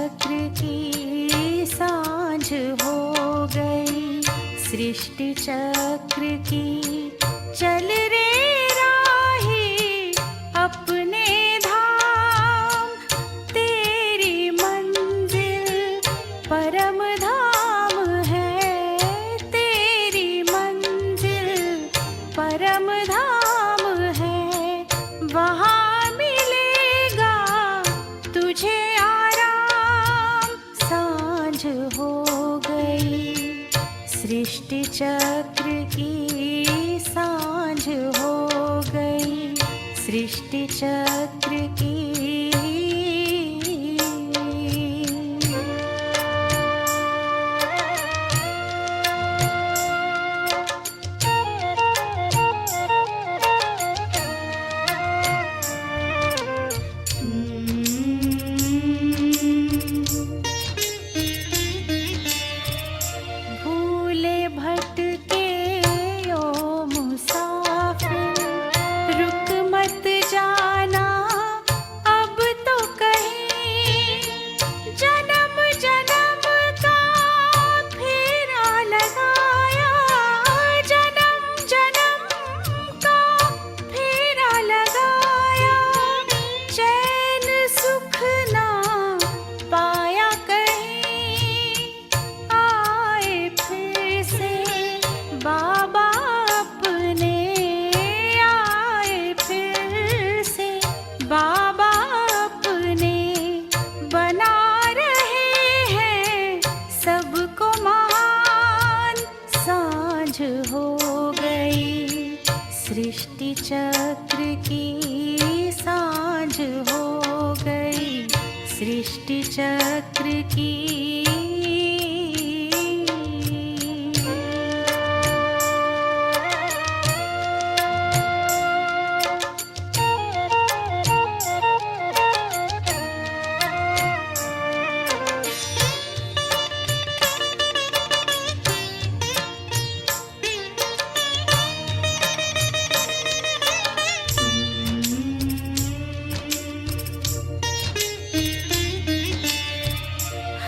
चक्र की सांझ हो गई, सृष्टि चक्र की चल रे राही अपने धाम, तेरी मंजिल परम धाम है, तेरी मंजिल परम धाम है, वहाँ मिलेगा तुझे आराम। सांझ हो गई, सृष्टि चक्र की सांझ हो गई, सृष्टि चक्र की। भूले भटके ओ मुसाफिर, रुक मत जाना अब तो कहीं, जन्म जन्म का फेरा लगाया, जन्म जन्म का फेरा लगाया, चैन सुख ना पाया कहीं, आए फिर से बाबा अपने, आए फिर से बाबा अपने, बना रहे हैं सबको महान। सांझ हो गई, सृष्टि चक्र की सांझ हो गई, सृष्टि चक्र की।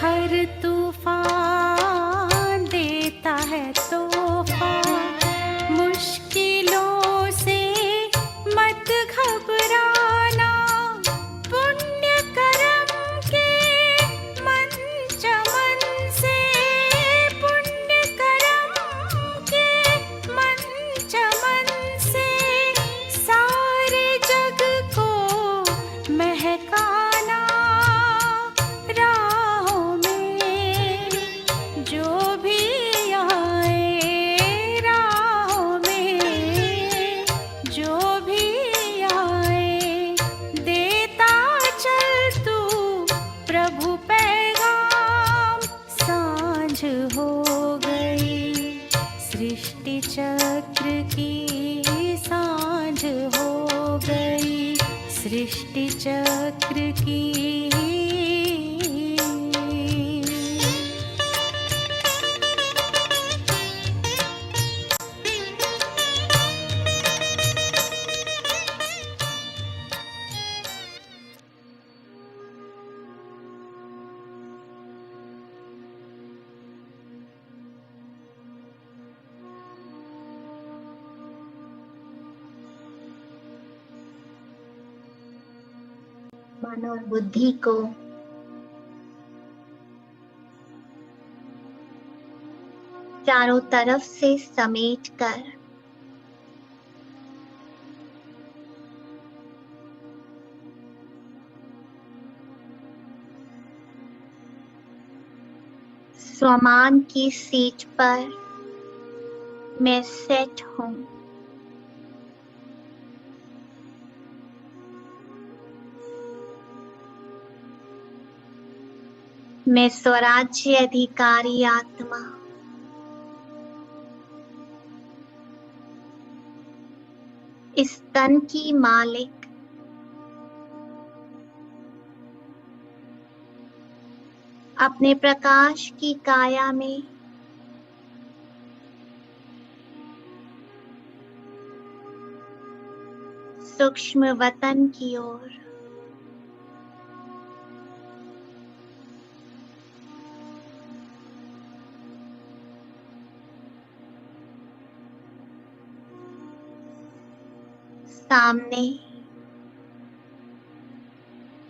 हर तूफान देता है तोहफा, मुश्किलों से मत घबराना, पुण्य कर्म के मन चमन से, पुण्य कर्म के मन चमन से, सारे जग को महकाना, राहों में जो भी आए, राहों में जो भी आए, देता चल तू प्रभु पैगाम। सांझ हो गई, सृष्टि चक्र की सांझ हो गई, सृष्टि चक्र की। मन और बुद्धि को चारों तरफ से समेट कर स्वमान की सीट पर मैं सेट हूं। मैं स्वराज्य अधिकारी आत्मा, इस तन की मालिक, अपने प्रकाश की काया में सूक्ष्म वतन की ओर सामने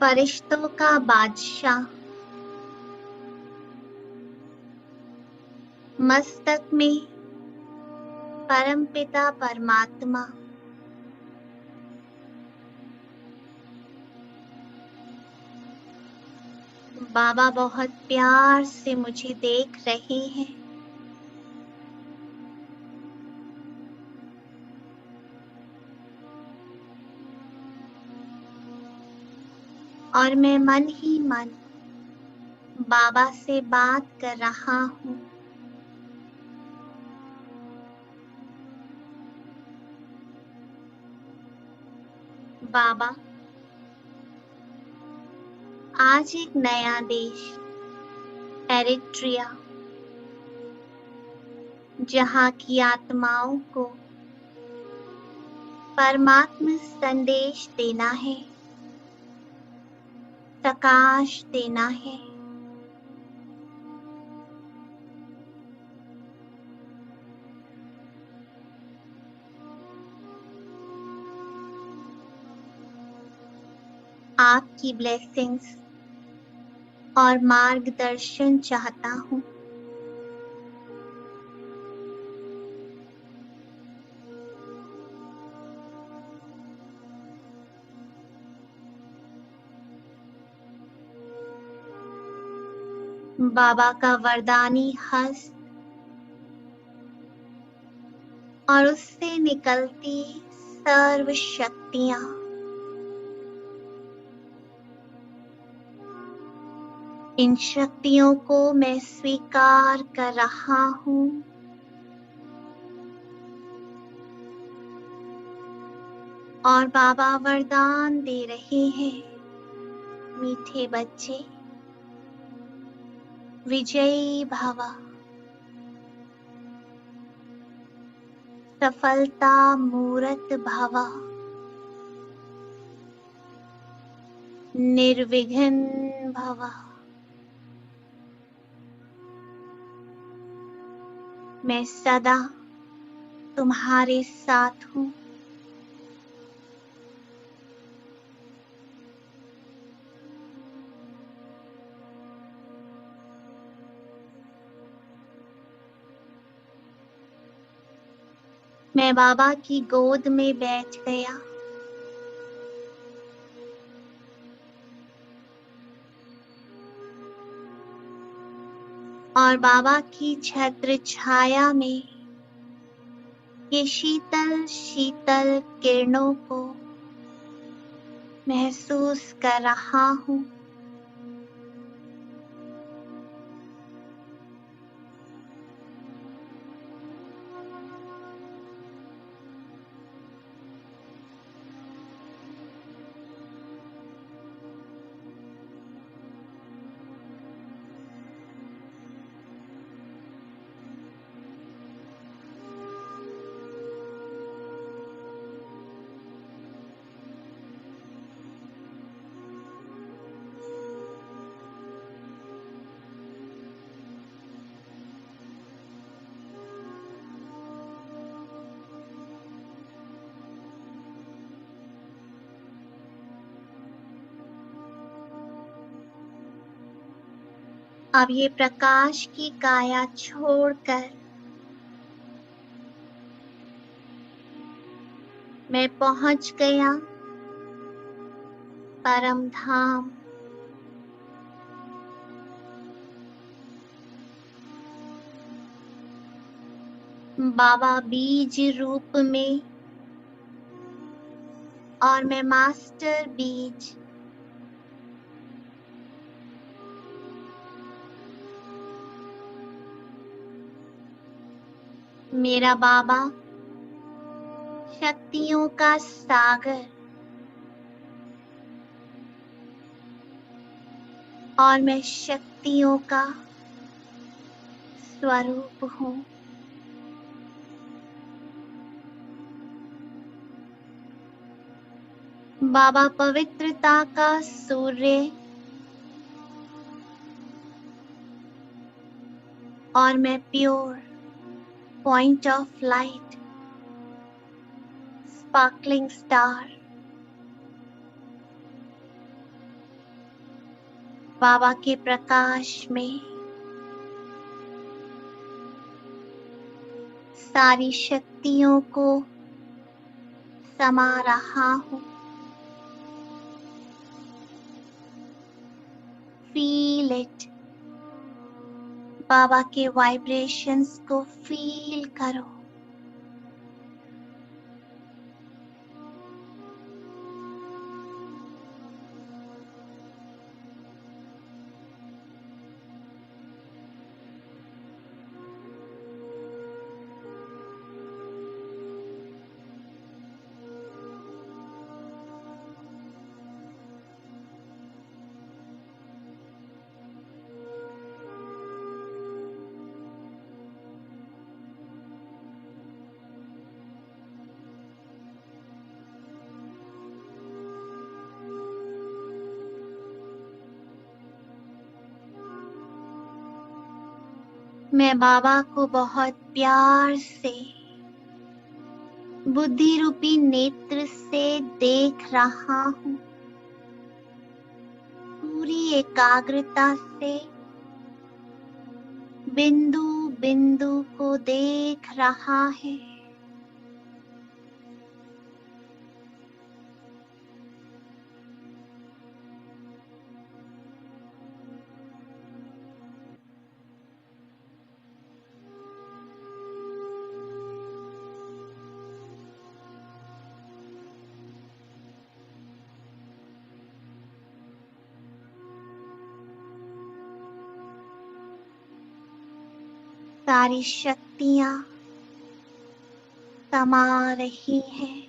फरिश्तों का बादशाह, मस्तक में परमपिता परमात्मा, बाबा बहुत प्यार से मुझे देख रहे हैं। और मैं मन ही मन बाबा से बात कर रहा हूँ। बाबा, आज एक नया देश एरिट्रिया, जहाँ की आत्माओं को परमात्मा संदेश देना है, प्रकाश देना है। आपकी ब्लेसिंग्स और मार्गदर्शन चाहता हूँ। बाबा का वरदानी हस्त और उससे निकलती सर्व शक्तियाँ इन शक्तियों को मैं स्वीकार कर रहा हूँ। और बाबा वरदान दे रहे हैं, मीठे बच्चे, विजयी भव, सफलता मूरत भव, निर्विघ्न भव। मैं सदा तुम्हारे साथ हूँ। मैं बाबा की गोद में बैठ गया। और बाबा की छत्र छाया में ये शीतल शीतल किरणों को महसूस कर रहा हूँ। अब ये प्रकाश की काया छोड़कर मैं पहुंच गया परम धाम। बाबा बीज रूप में और मैं मास्टर बीज। मेरा बाबा शक्तियों का सागर और मैं शक्तियों का स्वरूप हूँ। बाबा पवित्रता का सूर्य और मैं pure point of light, sparkling star बाबा के प्रकाश में सारी शक्तियों को समा रहा हूँ। Feel it. बाबा के वाइब्रेशंस को फील करो। मैं बाबा को बहुत प्यार से बुद्धि रूपी नेत्र से देख रहा हूँ। पूरी एकाग्रता से बिंदु बिंदु को देख रहा है। सारी शक्तियां समा रही हैं।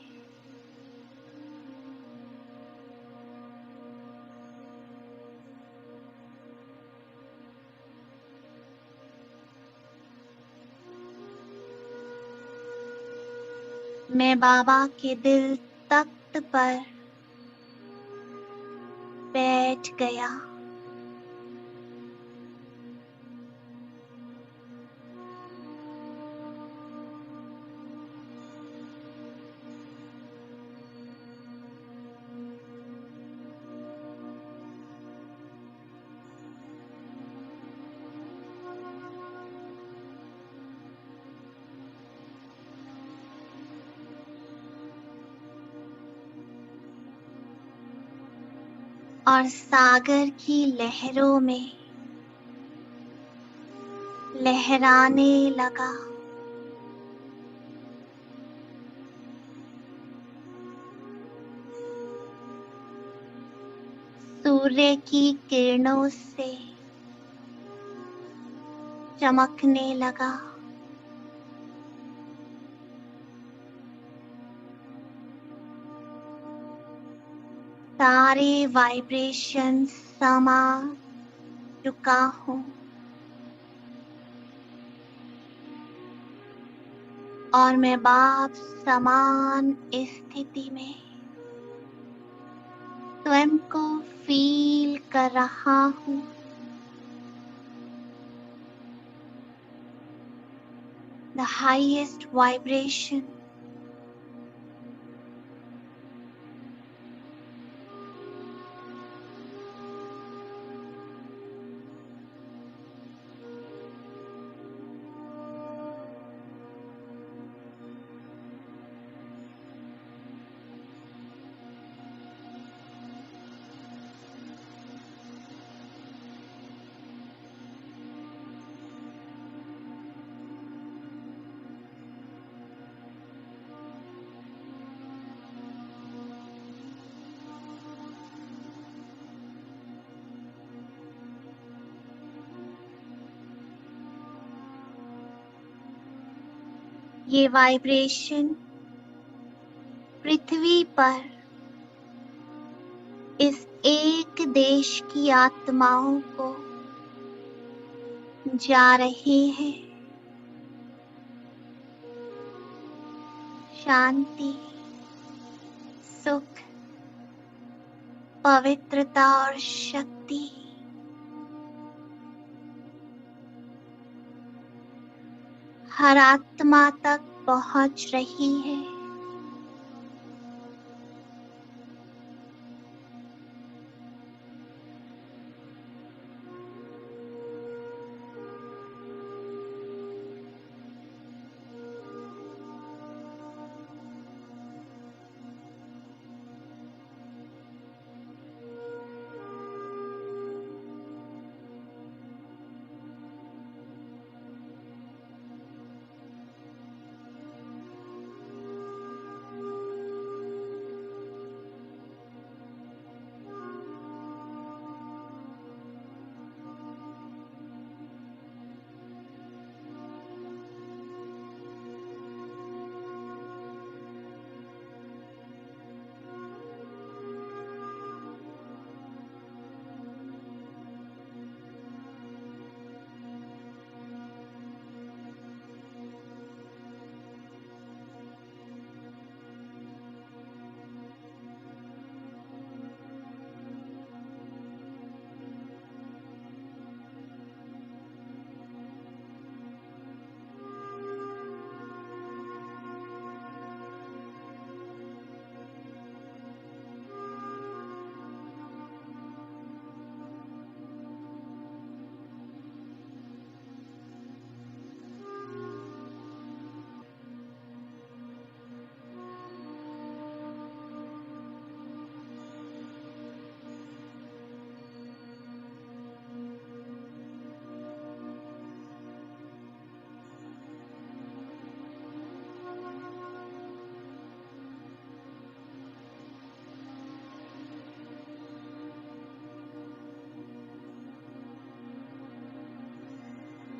मैं बाबा के दिल तख्त पर बैठ गया। और सागर की लहरों में लहराने लगा। सूर्य की किरणों से चमकने लगा। सारे वाइब्रेशन समा चुका हूँ और मैं बाप समान स्थिति में स्वयं को फील कर रहा हूँ। The highest vibration. ये वाइब्रेशन पृथ्वी पर इस एक देश की आत्माओं को जा रहे हैं। शांति, सुख, पवित्रता और शक्ति हर आत्मा तक पहुंच रही है।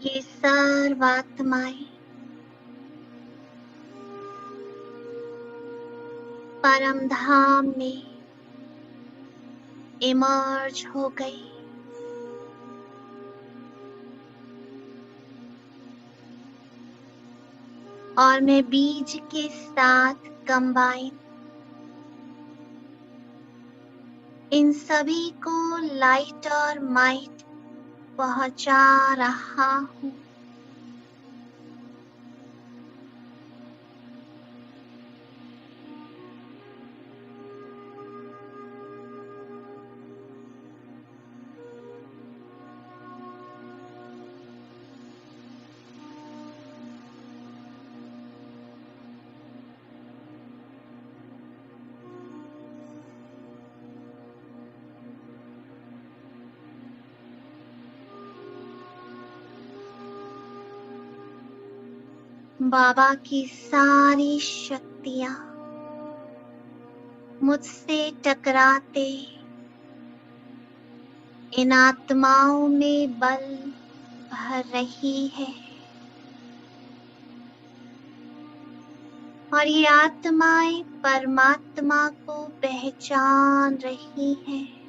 ये सर्वात्माएं परम धाम में इमर्ज हो गई। और मैं बीज के साथ कंबाइन इन सभी को लाइट और माइट पहुंचा रहा हूं। बाबा की सारी शक्तियां मुझसे टकराते इन आत्माओं में बल भर रही है। और ये आत्माएं परमात्मा को पहचान रही हैं।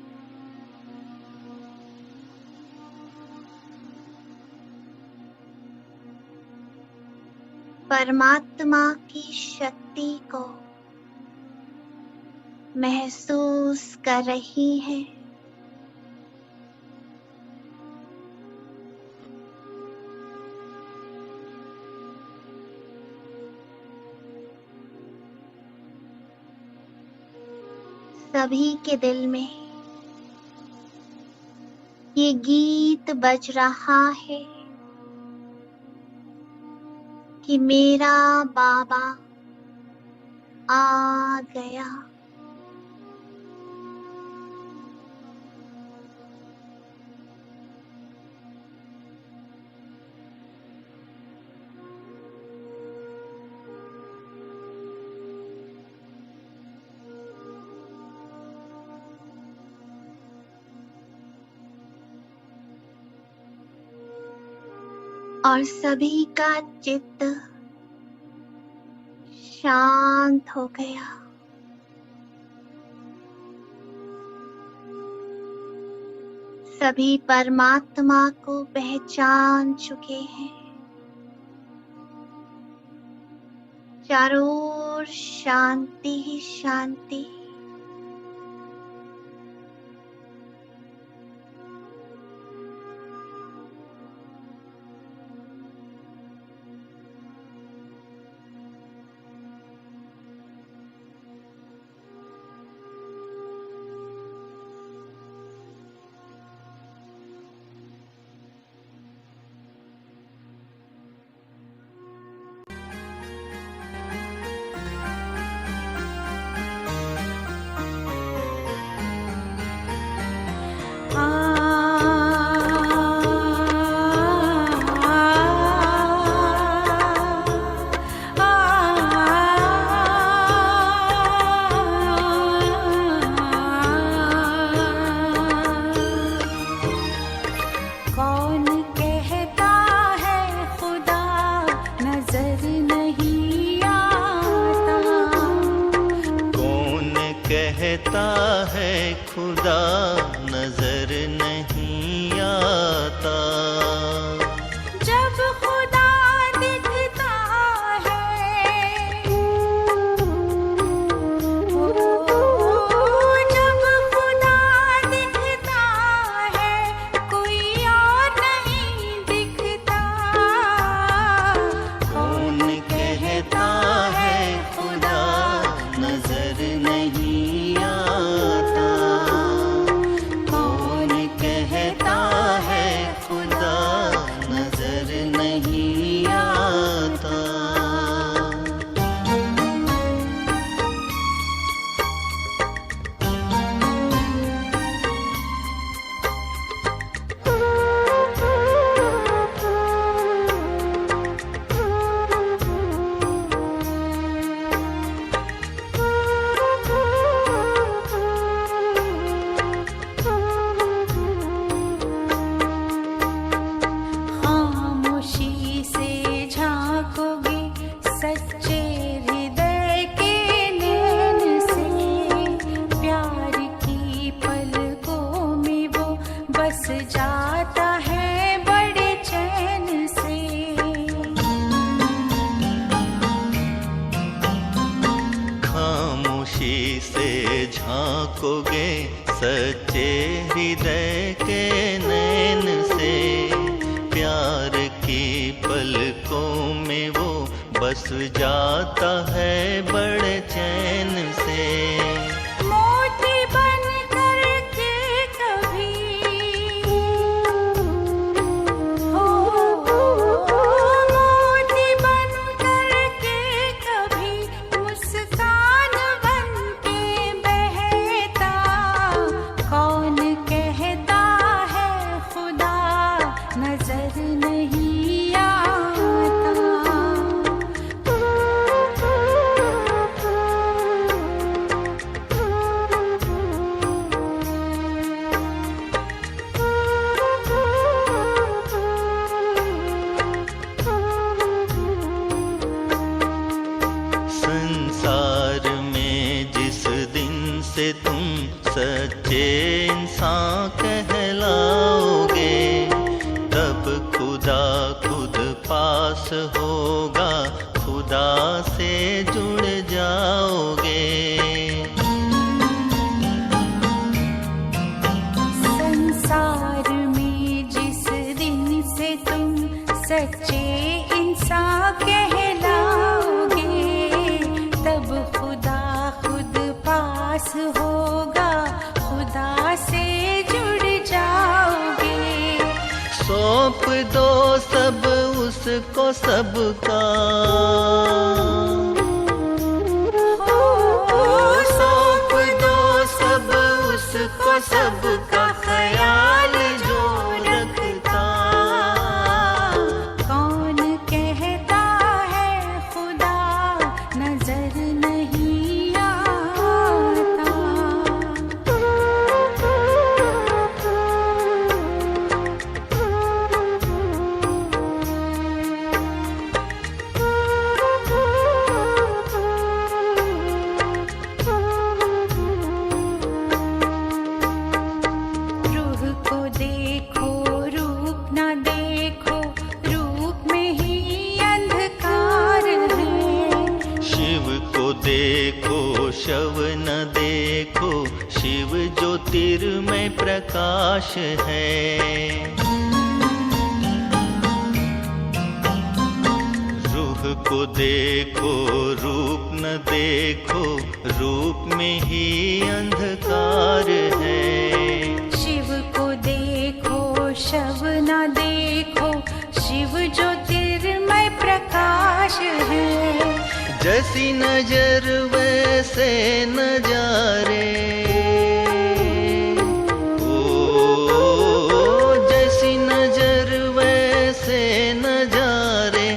परमात्मा की शक्ति को महसूस कर रही है। सभी के दिल में ये गीत बज रहा है कि मेरा बाबा आ गया। और सभी का चित्त शांत हो गया। सभी परमात्मा को पहचान चुके हैं। चारों ओर शांति ही शांति। कहता है खुदा नजर नहीं आता। जब खुदा दिखता है, जब खुदा दिखता है, कोई और नहीं दिखता। कौन कहता है खुदा नजर नहीं आता। बस जाता है बड़े चैन से। खामोशी से झांकोगे सच्चे हृदय के नैन से, प्यार की पलकों में वो बस जाता है बड़े चैन से। मोती बन करके कभी हो, मोती बन करके कभी मुस्कान बन के बहता, कौन कहता है खुदा नजर नहीं आता। संसार में जिस दिन से तुम सच्चे इंसान कहलाओगे, तब खुदा खुद पास होगा, खुदा से जुड़ जाओगे। संसार में जिस दिन से तुम सच्चे इंसान कहलाओगे, तब खुदा खुद पास होगा, खुदा से जुड़ जाओगे। सौंप दो सब उसको सबका, सौंप दो सब उसको सबका, ख्याल जो रखता। कौन कहता है खुदा नजर नहीं आता। रूह को देखो रूप ना देखो, रूप में ही अंधकार है। शिव को देखो शव न देखो, शिव ज्योतिर्मय प्रकाश है। रूह को देखो रूप न देखो, रूप में ही अंधकार है। शिव को देखो शव ना देखो, शिव ज्योतिर्मय प्रकाश है। जैसी नजर वैसे नजारे, ओ जैसी नजर वैसे नजारे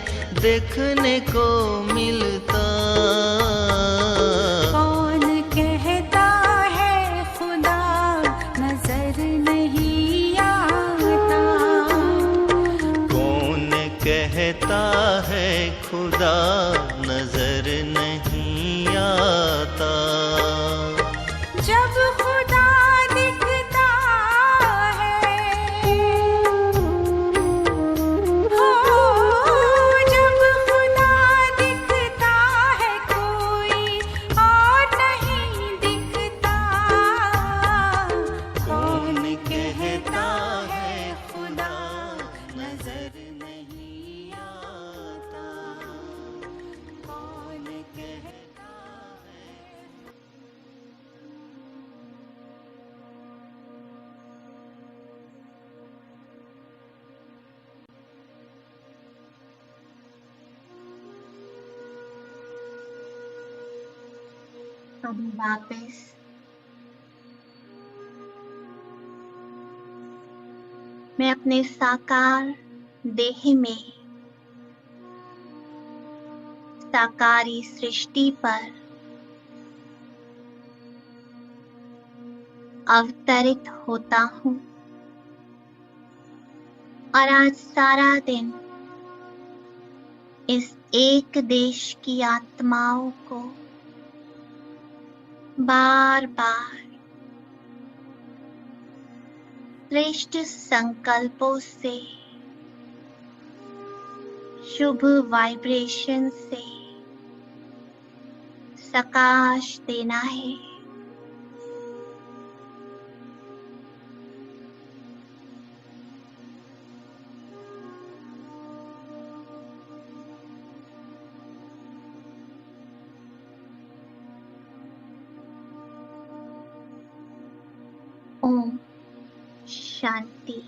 देखने को मिलता। कौन कहता है खुदा नजर नहीं आता। कौन कहता है खुदा नजर नहीं आता। जब खुदा दिखता है, हो जब खुदा दिखता है, कोई और नहीं दिखता। कौन कहता है खुदा नजर नहीं आता। कौन कहता है। कभी वापस मैं अपने साकार देह में साकारी सृष्टि पर अवतरित होता हूँ और आज सारा दिन इस एक देश की आत्माओं को बार बार श्रेष्ठ संकल्पों से, शुभ वाइब्रेशन से सकाश देना है। ओम शांति।